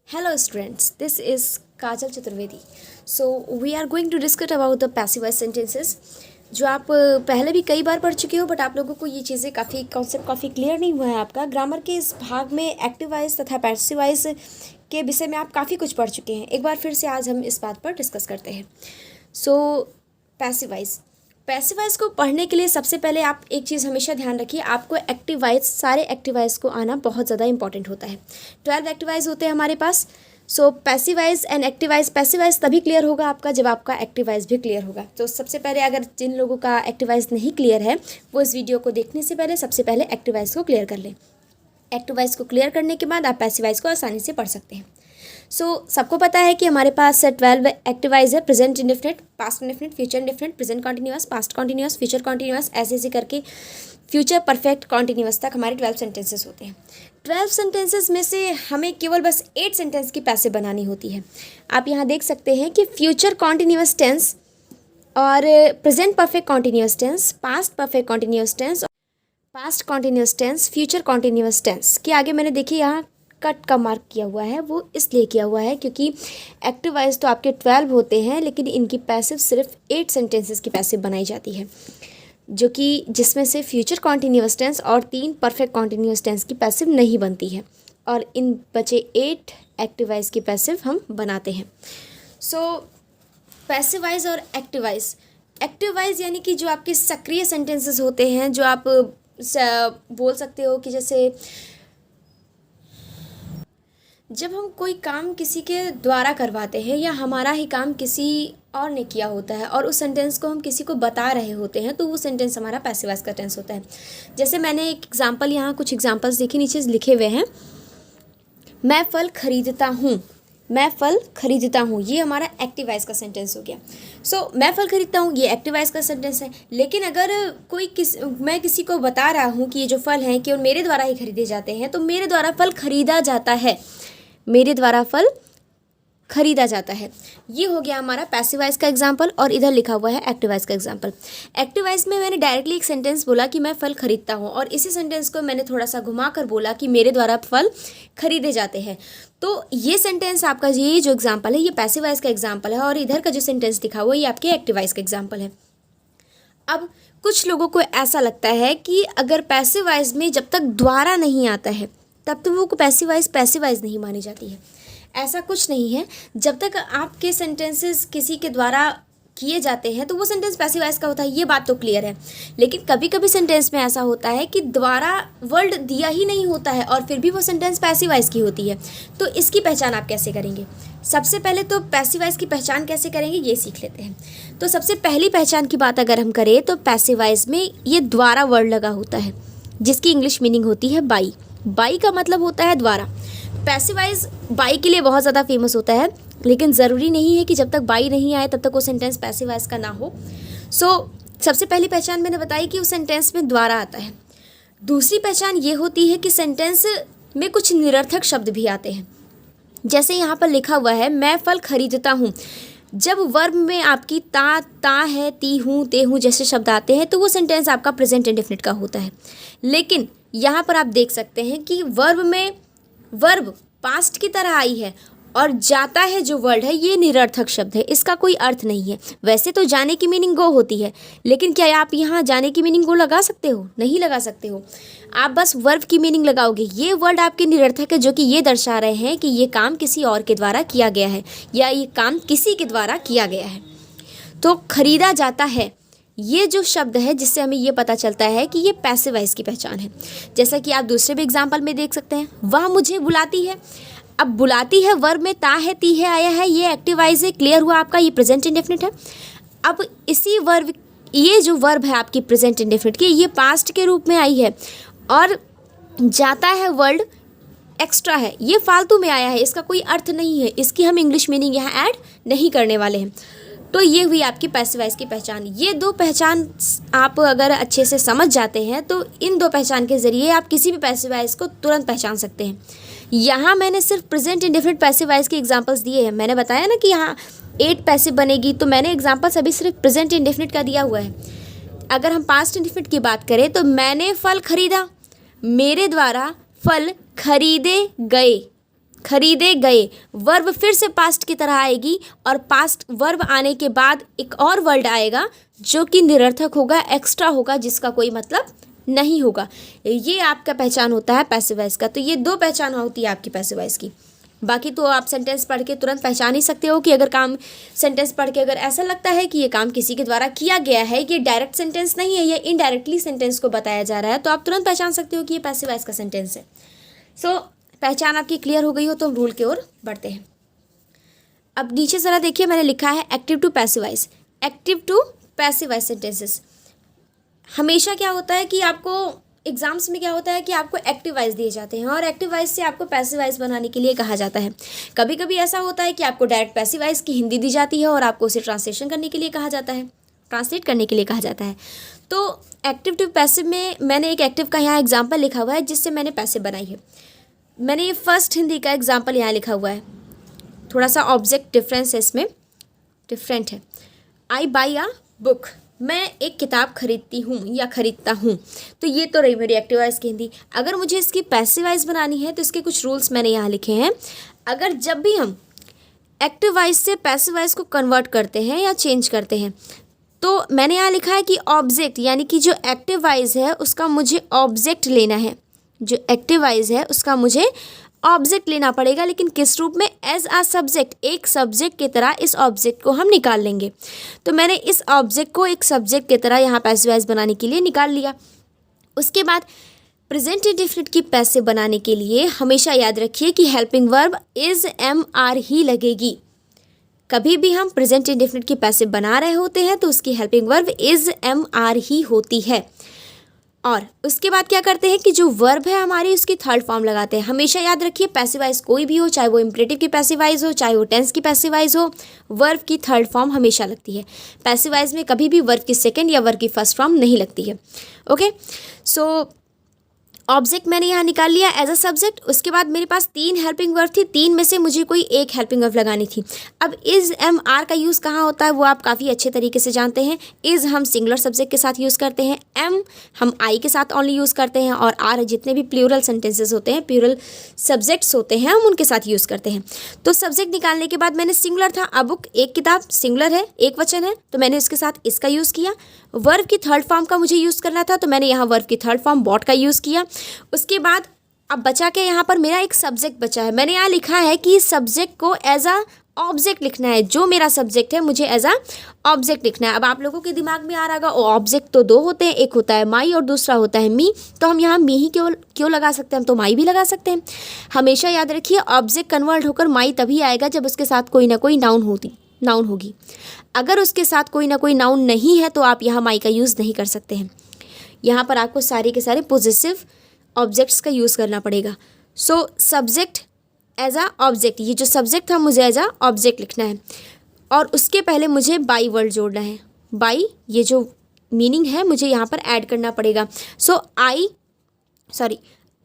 Hello students, this is Kajal Chaturvedi. So we are going to discuss about the passive voice sentences जो आप पहले भी कई बार पढ़ चुके हो, बट आप लोगों को ये चीज़ें कॉन्सेप्ट काफ़ी क्लियर नहीं हुआ है आपका। ग्रामर के इस भाग में एक्टिव वॉइस तथा पैसिव वॉइस के विषय में आप काफ़ी कुछ पढ़ चुके हैं। एक बार फिर से आज हम इस बात पर डिस्कस करते हैं। पैसिव वॉइस को पढ़ने के लिए सबसे पहले आप एक चीज़ हमेशा ध्यान रखिए, आपको एक्टिव वॉइस, सारे एक्टिव वॉइस को आना बहुत ज़्यादा इंपॉर्टेंट होता है। 12 एक्टिव वॉइस होते हैं हमारे पास। Passive voice and active voice, passive voice तभी क्लियर होगा आपका जब आपका एक्टिव वॉइस भी क्लियर होगा। तो सबसे पहले अगर जिन लोगों का एक्टिव वॉइस नहीं क्लियर है, वो इस वीडियो को देखने से पहले सबसे पहले एक्टिव वॉइस को क्लियर कर लें। एक्टिव वॉइस को क्लियर करने के बाद आप पैसिव वॉइस को आसानी से पढ़ सकते हैं। सबको पता है कि हमारे पास 12 एक्टिव वॉइस है। Present indefinite, past indefinite, future indefinite, present continuous, past continuous, future continuous, ऐसे करके फ्यूचर परफेक्ट कॉन्टिन्यूअस तक हमारे 12 सेंटेंसेस होते हैं। 12 सेंटेंसेस में से हमें केवल बस 8 सेंटेंस की पैसिव बनानी होती है। आप यहाँ देख सकते हैं कि फ्यूचर कॉन्टिन्यूअस टेंस और present perfect continuous tense, past perfect continuous tense, past continuous tense, future continuous tense के आगे मैंने देखिए यहाँ कट का मार्क किया हुआ है। वो इसलिए किया हुआ है क्योंकि एक्टिव वॉइस तो आपके 12 होते हैं, लेकिन इनकी पैसिव सिर्फ 8 सेंटेंसेस की पैसिव बनाई जाती है, जो कि जिसमें से फ्यूचर कॉन्टिन्यूअस टेंस और 3 परफेक्ट कॉन्टिन्यूअस टेंस की पैसिव नहीं बनती है, और इन बचे 8 एक्टिव वॉइस की पैसिव हम बनाते हैं। पैसिव वॉइस और एक्टिव वॉइस यानी कि जो आपके सक्रिय सेंटेंसेस होते हैं, जो आप बोल सकते हो कि जैसे जब हम कोई काम किसी के द्वारा करवाते हैं या हमारा ही काम किसी और ने किया होता है और उस सेंटेंस को हम किसी को बता रहे होते हैं, तो वो सेंटेंस हमारा पैसिव वॉइस का टेंस होता है। जैसे मैंने एक एग्जांपल, यहाँ कुछ एग्जांपल्स देखिए, नीचे लिखे हुए हैं। मैं फल खरीदता हूँ, मैं फल खरीदता हूँ, ये हमारा एक्टिव वॉइस का सेंटेंस हो गया। मैं फल खरीदता हूँ, ये एक्टिव वॉइस का सेंटेंस है। लेकिन अगर मैं किसी को बता रहा हूँ कि ये जो फल हैं केवल मेरे द्वारा ही खरीदे जाते हैं, तो मेरे द्वारा फल खरीदा जाता है, मेरे द्वारा फल खरीदा जाता है। ये हो गया हमारा पैसिव वॉइस का एग्जाम्पल, और इधर लिखा हुआ है एक्टिव वॉइस का एग्जाम्पल। एक्टिव वॉइस में मैंने डायरेक्टली एक सेंटेंस बोला कि मैं फल खरीदता हूँ, और इसी सेंटेंस को मैंने थोड़ा सा घुमा कर बोला कि मेरे द्वारा फल खरीदे जाते हैं। तो ये सेंटेंस आपका, ये जो एग्जाम्पल है, ये पैसिव वॉइस का एग्जाम्पल है, और इधर का जो सेंटेंस दिखा हुआ है ये आपके एक्टिव वॉइस का एग्जाम्पल है। अब कुछ लोगों को ऐसा लगता है कि अगर पैसिव वॉइस में जब तक द्वारा नहीं आता है तब तो वो पैसिव वॉइस नहीं मानी जाती है। ऐसा कुछ नहीं है। जब तक आपके सेंटेंसेस किसी के द्वारा किए जाते हैं तो वो सेंटेंस पैसिव वॉइस का होता है, ये बात तो क्लियर है। लेकिन कभी कभी सेंटेंस में ऐसा होता है कि द्वारा वर्ड दिया ही नहीं होता है और फिर भी वो सेंटेंस पैसिव वॉइस की होती है। तो इसकी पहचान आप कैसे करेंगे? सबसे पहले तो पैसिव वॉइस की पहचान कैसे करेंगे ये सीख लेते हैं। तो सबसे पहली पहचान की बात अगर हम करें तो पैसिव वॉइस में ये द्वारा वर्ड लगा होता है, जिसकी इंग्लिश मीनिंग होती है बाई। बाई का मतलब होता है द्वारा। पैसिव वॉइस बाई के लिए बहुत ज़्यादा फेमस होता है, लेकिन ज़रूरी नहीं है कि जब तक बाई नहीं आए तब तक वो सेंटेंस पैसिव वॉइस का ना हो। सबसे पहली पहचान मैंने बताई कि उस सेंटेंस में द्वारा आता है। दूसरी पहचान ये होती है कि सेंटेंस में कुछ निरर्थक शब्द भी आते हैं। जैसे यहाँ पर लिखा हुआ है, मैं फल खरीदता हूँ। जब वर्ब में आपकी ता है, ती हूँ, ते हूँ जैसे शब्द आते हैं तो वो सेंटेंस आपका प्रेजेंट इंडेफिनिट का होता है। लेकिन यहाँ पर आप देख सकते हैं कि वर्ब में वर्ब पास्ट की तरह आई है, और जाता है जो वर्ड है ये निरर्थक शब्द है, इसका कोई अर्थ नहीं है। वैसे तो जाने की मीनिंग गो होती है, लेकिन क्या आप यहाँ जाने की मीनिंग गो लगा सकते हो? नहीं लगा सकते हो। आप बस वर्ब की मीनिंग लगाओगे। ये वर्ड आपके निरर्थक है, जो कि ये दर्शा रहे हैं कि ये काम किसी और के द्वारा किया गया है, या ये काम किसी के द्वारा किया गया है। तो खरीदा जाता है ये जो शब्द है, जिससे हमें ये पता चलता है कि ये पैसिव वॉइस की पहचान है। जैसा कि आप दूसरे भी एग्जाम्पल में देख सकते हैं, वह मुझे बुलाती है। अब बुलाती है वर्ब में ता है, ती है, आया है, ये एक्टिव वॉइस है। क्लियर हुआ आपका? ये प्रेजेंट इंडेफिनिट है। अब इसी वर्ब, ये जो वर्ब है आपकी प्रेजेंट इंडेफिनिट की, ये पास्ट के रूप में आई है, और जाता है वर्ड एक्स्ट्रा है, ये फालतू में आया है, इसका कोई अर्थ नहीं है, इसकी हम इंग्लिश मीनिंग यहाँ ऐड नहीं करने वाले हैं। तो ये हुई आपकी पैसिव वॉइस की पहचान। ये दो पहचान आप अगर अच्छे से समझ जाते हैं तो इन दो पहचान के ज़रिए आप किसी भी पैसिव वॉइस को तुरंत पहचान सकते हैं। यहाँ मैंने सिर्फ प्रेजेंट इंडेफिनिट पैसिव वॉइस के एग्जांपल्स दिए हैं। मैंने बताया ना कि यहाँ 8 पैसिव बनेगी, तो मैंने एग्जांपल्स अभी सिर्फ प्रेजेंट इंडेफिनिट का दिया हुआ है। अगर हम पास्ट इंडेफिनिट की बात करें तो मैंने फल खरीदा, मेरे द्वारा फल खरीदे गए, खरीदे गए, वर्ब फिर से पास्ट की तरह आएगी और पास्ट वर्ब आने के बाद एक और वर्ड आएगा जो कि निरर्थक होगा, एक्स्ट्रा होगा, जिसका कोई मतलब नहीं होगा। ये आपका पहचान होता है पैसिव वॉइस का। तो ये दो पहचान होती है आपकी पैसिव वॉइस की। बाकी तो आप सेंटेंस पढ़ के तुरंत पहचान ही सकते हो कि अगर काम सेंटेंस पढ़ के अगर ऐसा लगता है कि ये काम किसी के द्वारा किया गया है, ये डायरेक्ट सेंटेंस नहीं है, ये इनडायरेक्टली सेंटेंस को बताया जा रहा है, तो आप तुरंत पहचान सकते हो कि ये पैसिव वॉइस का सेंटेंस है। सो पहचान आपकी क्लियर हो गई हो तो हम रूल की ओर बढ़ते हैं। अब नीचे ज़रा देखिए, मैंने लिखा है active to passive voice. Active to passive voice sentences हमेशा क्या होता है कि आपको एग्जाम्स में क्या होता है कि आपको एक्टिव वॉइस दिए जाते हैं और एक्टिव वॉइस से आपको पैसिव वॉइस बनाने के लिए कहा जाता है। कभी कभी ऐसा होता है कि आपको डायरेक्ट पैसिव वॉइस की हिंदी दी जाती है और आपको उसे ट्रांसलेशन करने के लिए कहा जाता है, ट्रांसलेट करने के लिए कहा जाता है। तो एक्टिव टू पैसिव में मैंने एक एक्टिव का यहाँ एग्जाम्पल लिखा हुआ है जिससे मैंने पैसिव बनाई है। मैंने ये फर्स्ट हिंदी का एग्जाम्पल यहाँ लिखा हुआ है, थोड़ा सा ऑब्जेक्ट डिफरेंस है, इसमें डिफरेंट है। आई बाई अ बुक, मैं एक किताब खरीदती हूँ या खरीदता हूँ। तो ये तो रही मेरी एक्टिव वॉइस की हिंदी। अगर मुझे इसकी पैसिव वॉइस बनानी है तो इसके कुछ रूल्स मैंने यहाँ लिखे हैं। अगर जब भी हम एक्टिव वॉइस से पैसिव वॉइस को कन्वर्ट करते हैं या चेंज करते हैं तो मैंने यहाँ लिखा है कि ऑब्जेक्ट यानी कि जो एक्टिव वॉइस है उसका मुझे ऑब्जेक्ट लेना है, जो एक्टिव वॉइस है उसका मुझे ऑब्जेक्ट लेना पड़ेगा। लेकिन किस रूप में? एज आ सब्जेक्ट, एक सब्जेक्ट की तरह इस ऑब्जेक्ट को हम निकाल लेंगे। तो मैंने इस ऑब्जेक्ट को एक सब्जेक्ट की तरह यहाँ पैसिव वॉइस बनाने के लिए निकाल लिया। उसके बाद प्रेजेंट इंडेफिनिट की पैसिव बनाने के लिए हमेशा याद रखिए कि helping verb is am are ही लगेगी। कभी भी हम प्रेजेंट इंडेफिनिट की पैसिव बना रहे होते हैं तो उसकी helping verb is am are ही होती है। और उसके बाद क्या करते हैं कि जो वर्ब है हमारी उसकी थर्ड फॉर्म लगाते हैं। हमेशा याद रखिए पैसिव वॉइस कोई भी हो, चाहे वो इम्परेटिव की पैसिव वॉइस हो, चाहे वो टेंस की पैसिव वॉइस हो, वर्ब की थर्ड फॉर्म हमेशा लगती है। पैसिव वॉइस में कभी भी वर्ब की सेकंड या वर्ब की फर्स्ट फॉर्म नहीं लगती है। ओके, सो ऑब्जेक्ट मैंने यहाँ निकाल लिया एज अ सब्जेक्ट। उसके बाद मेरे पास 3 हेल्पिंग वर्ब थी, 3 में से मुझे कोई एक हेल्पिंग वर्ब लगानी थी। अब इज़ एम आर का यूज़ कहाँ होता है वो आप काफ़ी अच्छे तरीके से जानते हैं। इज़ हम सिंगुलर सब्जेक्ट के साथ यूज़ करते हैं, एम हम आई के साथ ओनली यूज़ करते हैं और आर जितने भी प्लूरल सेंटेंसेस होते हैं, प्लूरल सब्जेक्ट्स होते हैं, हम उनके साथ यूज़ करते हैं। तो सब्जेक्ट निकालने के बाद मैंने सिंगुलर था, अ बुक एक किताब, सिंगुलर है, एक वचन है, तो मैंने उसके साथ इसका यूज़ किया। वर्ब की थर्ड फॉर्म का मुझे यूज़ करना था तो मैंने यहाँ वर्ब की थर्ड फॉर्म बॉट का यूज़ किया। उसके बाद अब बचा के यहाँ पर मेरा एक सब्जेक्ट बचा है। मैंने यहाँ लिखा है कि सब्जेक्ट को एज अ ऑब्जेक्ट लिखना है। जो मेरा सब्जेक्ट है मुझे एज अ ऑब्जेक्ट लिखना है। अब आप लोगों के दिमाग में आ रहा होगा ऑब्जेक्ट तो 2 होते हैं, एक होता है माई और दूसरा होता है मी, तो हम यहाँ मी ही क्यों लगा सकते हैं, हम तो माई भी लगा सकते हैं। हमेशा याद रखिए ऑब्जेक्ट कन्वर्ट होकर माई तभी आएगा जब उसके साथ कोई ना कोई नाउन होगी। अगर उसके साथ कोई ना कोई नाउन नहीं है तो आप यहाँ माई का यूज़ नहीं कर सकते हैं। यहाँ पर आपको सारे के सारे पॉजिटिव ऑब्जेक्ट्स का यूज़ करना पड़ेगा। So subject as a object, ये जो सब्जेक्ट था मुझे एज अ ऑब्जेक्ट लिखना है और उसके पहले मुझे बाई वर्ड जोड़ना है। बाई ये जो मीनिंग है मुझे यहाँ पर ऐड करना पड़ेगा।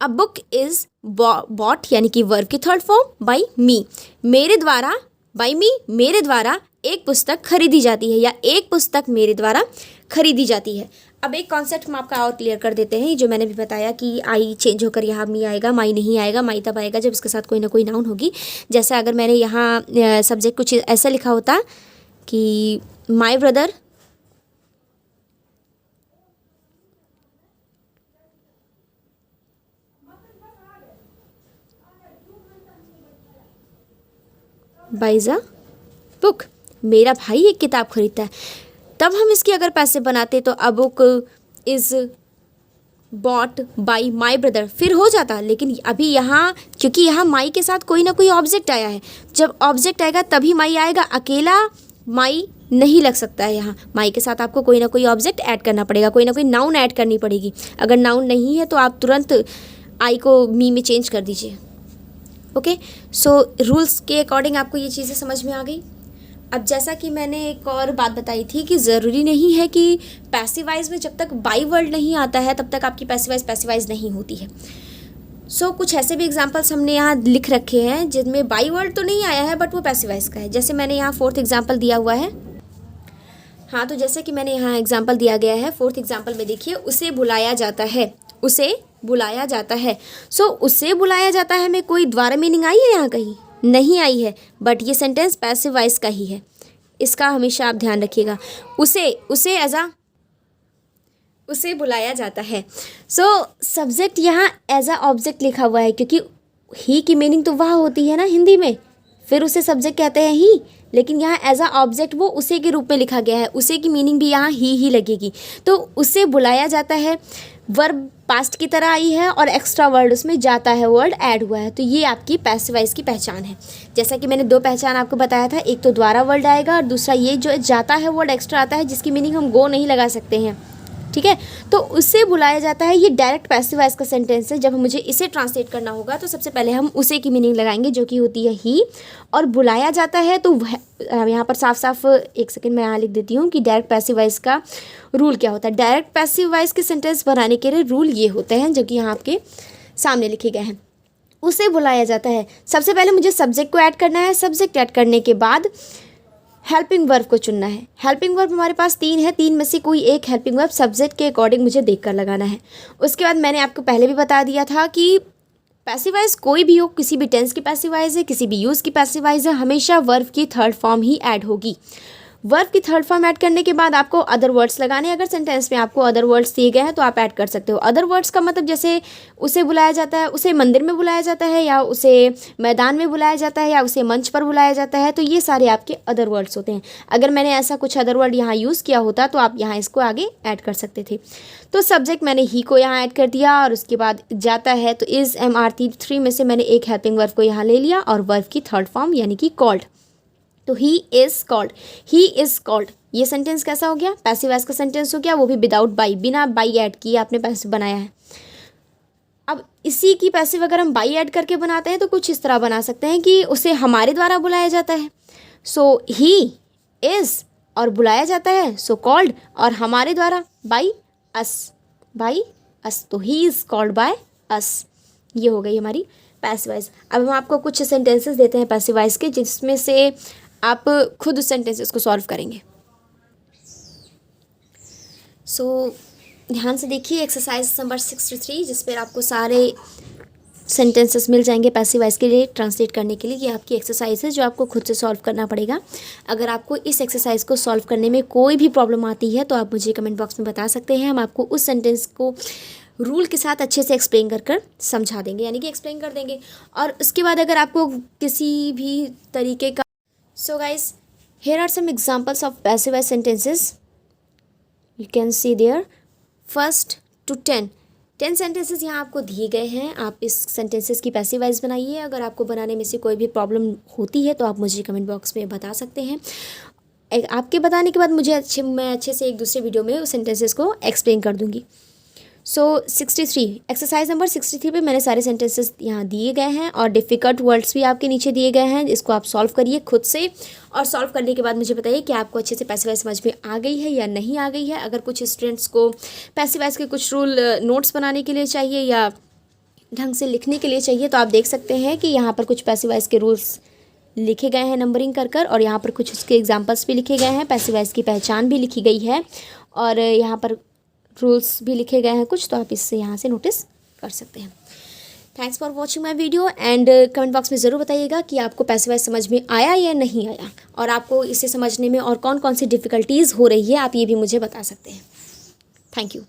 अ बुक इज़ बॉट यानी कि वर्ब की थर्ड फॉर्म बाई मी, मेरे द्वारा, बाई मी मेरे द्वारा एक पुस्तक खरीदी जाती है या एक पुस्तक मेरे द्वारा खरीदी जाती है। अब एक कॉन्सेप्ट हम आपका और क्लियर कर देते हैं, जो मैंने भी बताया कि आई चेंज होकर यहाँ मी आएगा, माई नहीं आएगा। माई तब आएगा जब इसके साथ कोई ना कोई नाउन होगी। जैसे अगर मैंने यहाँ सब्जेक्ट कुछ ऐसा लिखा होता कि my brother buys a book, मेरा भाई एक किताब खरीदता है, तब हम इसकी अगर पैसे बनाते तो a book is bot by my brother फिर हो जाता। लेकिन अभी यहाँ क्योंकि यहाँ माई के साथ कोई ना कोई ऑब्जेक्ट आया है, जब ऑब्जेक्ट आएगा तभी माई आएगा, अकेला माई नहीं लग सकता है। यहाँ माई के साथ आपको कोई ना कोई ऑब्जेक्ट ऐड करना पड़ेगा, कोई ना कोई नाउन ऐड करनी पड़ेगी। अगर नाउन नहीं है तो आप तुरंत आई को मी में चेंज कर दीजिए। ओके, सो रूल्स के अकॉर्डिंग आपको ये चीज़ें समझ में आ गई। अब जैसा कि मैंने एक और बात बताई थी कि ज़रूरी नहीं है कि पैसिव वॉइस में जब तक बाई वर्ड नहीं आता है तब तक आपकी पैसिव वॉइस नहीं होती है। सो कुछ ऐसे भी एग्जांपल्स हमने यहाँ लिख रखे हैं जिनमें बाई वर्ड तो नहीं आया है बट वो पैसिव वॉइस का है। जैसे मैंने यहाँ 4th एग्जाम्पल दिया हुआ है। हाँ, तो जैसे कि मैंने यहाँ एग्जाम्पल दिया गया है 4th एग्जाम्पल में देखिए, उसे बुलाया जाता है, उसे बुलाया जाता है। सो उसे बुलाया जाता है में कोई द्वारा मीनिंग आई है यहाँ कहीं? नहीं आई है, बट ये सेंटेंस पैसिव वॉइस का ही है, इसका हमेशा आप ध्यान रखिएगा। उसे उसे बुलाया जाता है। सो सब्जेक्ट यहाँ एज अ ऑब्जेक्ट लिखा हुआ है, क्योंकि ही की मीनिंग तो वह होती है ना हिंदी में, फिर उसे सब्जेक्ट कहते हैं ही, लेकिन यहाँ एज अ ऑब्जेक्ट वो उसे के रूप में लिखा गया है, उसे की मीनिंग भी यहाँ ही लगेगी। तो उसे बुलाया जाता है, वर्ब पास्ट की तरह आई है और एक्स्ट्रा वर्ड उसमें जाता है, वर्ड ऐड हुआ है। तो ये आपकी पैसिव वॉइस की पहचान है। जैसा कि मैंने 2 पहचान आपको बताया था, एक तो द्वारा वर्ड आएगा और दूसरा ये जो जाता है वर्ड एक्स्ट्रा आता है, जिसकी मीनिंग हम गो नहीं लगा सकते हैं, ठीक है। तो उसे बुलाया जाता है, ये डायरेक्ट पैसिव वॉइस का सेंटेंस है। जब मुझे इसे ट्रांसलेट करना होगा तो सबसे पहले हम उसे की मीनिंग लगाएंगे, जो कि होती है ही, और बुलाया जाता है तो यहाँ पर साफ साफ एक सेकंड मैं यहाँ लिख देती हूँ कि डायरेक्ट पैसिव वॉइस का रूल क्या होता है। डायरेक्ट पैसिव वॉइस के सेंटेंस बनाने के लिए रूल ये होते हैं, जो कि यहाँ आपके सामने लिखे गए हैं। उसे बुलाया जाता है, सबसे पहले मुझे सब्जेक्ट को ऐड करना है, सब्जेक्ट ऐड करने के बाद हेल्पिंग वर्ब को चुनना है। हेल्पिंग वर्ब हमारे पास 3 है, 3 में से कोई एक हेल्पिंग वर्ब सब्जेक्ट के अकॉर्डिंग मुझे देखकर लगाना है। उसके बाद मैंने आपको पहले भी बता दिया था कि पैसिव वॉइस कोई भी हो, किसी भी टेंस की पैसिव वॉइस है, किसी भी यूज़ की पैसिव वॉइस है, हमेशा वर्ब की थर्ड फॉर्म ही ऐड होगी। वर्ब की थर्ड फॉर्म ऐड करने के बाद आपको अदर वर्ड्स लगाने हैं। अगर सेंटेंस में आपको अदर वर्ड्स दिए गए हैं तो आप ऐड कर सकते हो। अदर वर्ड्स का मतलब जैसे उसे बुलाया जाता है, उसे मंदिर में बुलाया जाता है, या उसे मैदान में बुलाया जाता है, या उसे मंच पर बुलाया जाता है, तो ये सारे आपके अदर वर्ड्स होते हैं। अगर मैंने ऐसा कुछ अदर वर्ड यहाँ यूज़ किया होता तो आप यहाँ इसको आगे ऐड कर सकते थे। तो सब्जेक्ट मैंने ही को यहाँ ऐड कर दिया, और उसके बाद जाता है तो इज़ MR3 में से मैंने एक हेल्पिंग वर्ब को यहाँ ले लिया, और वर्ब की थर्ड फॉर्म यानी कि कॉल्ड। तो ही इज़ कॉल्ड, ये सेंटेंस कैसा हो गया? पैसिव वॉइस का सेंटेंस हो गया, वो भी विदाउट बाई, बिना बाई ऐड किए आपने पैसिव बनाया है। अब इसी की पैसिव अगर हम बाई ऐड करके बनाते हैं तो कुछ इस तरह बना सकते हैं कि उसे हमारे द्वारा बुलाया जाता है, सो ही इज़, और बुलाया जाता है सो कॉल्ड, और हमारे द्वारा बाई अस, तो he is called by us. ये हो गई हमारी पैसिव वॉइस। अब हम आपको कुछ सेंटेंसेस देते हैं पैसिव वॉइस के, जिसमें से आप खुद उस सेंटेंसेस को सॉल्व करेंगे। सो ध्यान से देखिए एक्सरसाइज नंबर 63, जिस पर आपको सारे सेंटेंसेस मिल जाएंगे पैसिव वॉइस के लिए ट्रांसलेट करने के लिए। ये आपकी एक्सरसाइज है जो आपको खुद से सॉल्व करना पड़ेगा। अगर आपको इस एक्सरसाइज को सॉल्व करने में कोई भी प्रॉब्लम आती है तो आप मुझे कमेंट बॉक्स में बता सकते हैं। हम आपको उस सेंटेंस को रूल के साथ अच्छे से एक्सप्लेन कर समझा देंगे, यानी कि एक्सप्लेन कर देंगे। और उसके बाद अगर आपको किसी भी तरीके का So guys, here are some examples of passive voice sentences. You can see there. First to 10 sentences यहाँ आपको दिए गए हैं। आप इस सेंटेंसेस की पैसिव वॉइस बनाइए। अगर आपको बनाने में से कोई भी प्रॉब्लम होती है तो आप मुझे कमेंट बॉक्स में बता सकते हैं। आपके बताने के बाद मैं अच्छे से एक दूसरे वीडियो में उस सेंटेंसेस को एक्सप्लेन कर दूँगी। सो 63 एक्सरसाइज नंबर 63 पे मैंने सारे सेंटेंसेस यहाँ दिए गए हैं, और डिफ़िकल्ट वर्ड्स भी आपके नीचे दिए गए हैं। इसको आप सॉल्व करिए खुद से, और सॉल्व करने के बाद मुझे बताइए कि आपको अच्छे से पैसिव वॉइस समझ में आ गई है या नहीं आ गई है। अगर कुछ स्टूडेंट्स को पैसिव वॉइस के कुछ रूल नोट्स बनाने के लिए चाहिए या ढंग से लिखने के लिए चाहिए, तो आप देख सकते हैं कि यहाँ पर कुछ पैसिव वॉइस के रूल्स लिखे गए हैं नंबरिंग कर, और यहाँ पर कुछ उसके एग्जाम्पल्स भी लिखे गए हैं। पैसिव वॉइस की पहचान भी लिखी गई है, और यहाँ पर रूल्स भी लिखे गए हैं कुछ, तो आप इससे यहाँ से नोटिस कर सकते हैं। Thanks for watching my video, and comment box में ज़रूर बताइएगा कि आपको पैसिव वॉइस समझ में आया या नहीं आया, और आपको इसे समझने में और कौन कौन सी डिफ़िकल्टीज़ हो रही है, आप ये भी मुझे बता सकते हैं। Thank you.